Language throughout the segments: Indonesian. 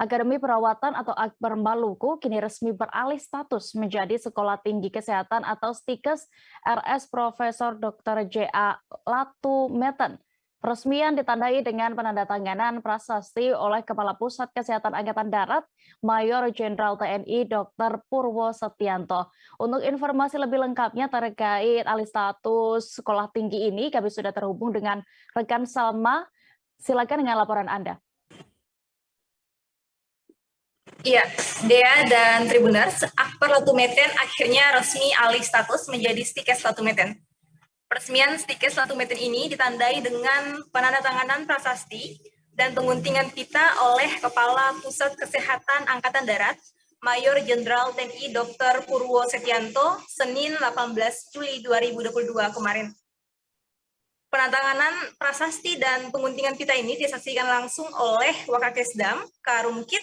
Akademi Perawatan atau Akbar Maluku kini resmi beralih status menjadi Sekolah Tinggi Kesehatan atau STIKES RS Profesor Dr. J.A. Latu Meten. Peresmian ditandai dengan penandatanganan prasasti oleh Kepala Pusat Kesehatan Angkatan Darat, Mayor Jenderal TNI Dr. Purwo Setianto. Untuk informasi lebih lengkapnya terkait alih status sekolah tinggi ini, kami sudah terhubung dengan rekan Salma. Silakan dengan laporan Anda. Iya, Dea dan Tribuners, Akbar Latu Meten akhirnya resmi alih status menjadi STIKES Latu Meten. Peresmian STIKES Latu Meten ini ditandai dengan penandatanganan prasasti dan penguntingan pita oleh Kepala Pusat Kesehatan Angkatan Darat, Mayor Jenderal TNI Dr. Purwo Setianto, Senin 18 Juli 2022 kemarin. Penandatanganan prasasti dan penguntingan pita ini disaksikan langsung oleh Wakakesdam, Karumkit,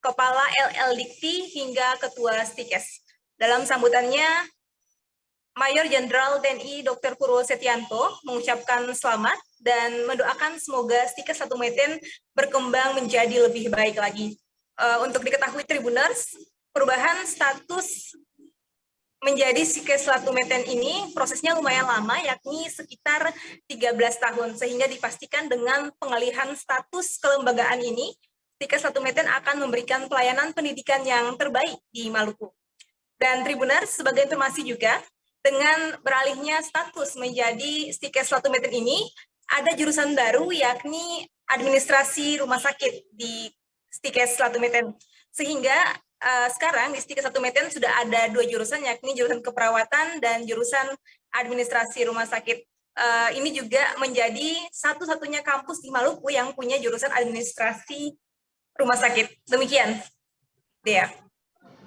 Kepala LL Dikti, hingga Ketua STIKES. Dalam sambutannya, Mayor Jenderal TNI Dr. Purwo Setianto mengucapkan selamat dan mendoakan semoga STIKES Latu Meten berkembang menjadi lebih baik lagi. Untuk diketahui Tribuners, perubahan status menjadi STIKES Latu Meten ini prosesnya lumayan lama, yakni sekitar 13 tahun, sehingga dipastikan dengan pengalihan status kelembagaan ini, STIKES Latu Meten akan memberikan pelayanan pendidikan yang terbaik di Maluku. Dan Tribuners, sebagai informasi juga, dengan beralihnya status menjadi STIKES Latu Meten ini, ada jurusan baru yakni administrasi rumah sakit di STIKES Latu Meten. Sehingga sekarang di STIKES Latu Meten sudah ada 2 jurusan, yakni jurusan keperawatan dan jurusan administrasi rumah sakit. Ini juga menjadi satu-satunya kampus di Maluku yang punya jurusan administrasi rumah sakit. Demikian, Dea.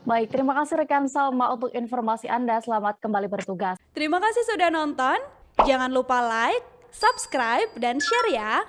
Baik, terima kasih rekan Salma untuk informasi Anda. Selamat kembali bertugas. Terima kasih sudah nonton. Jangan lupa like, subscribe, dan share ya.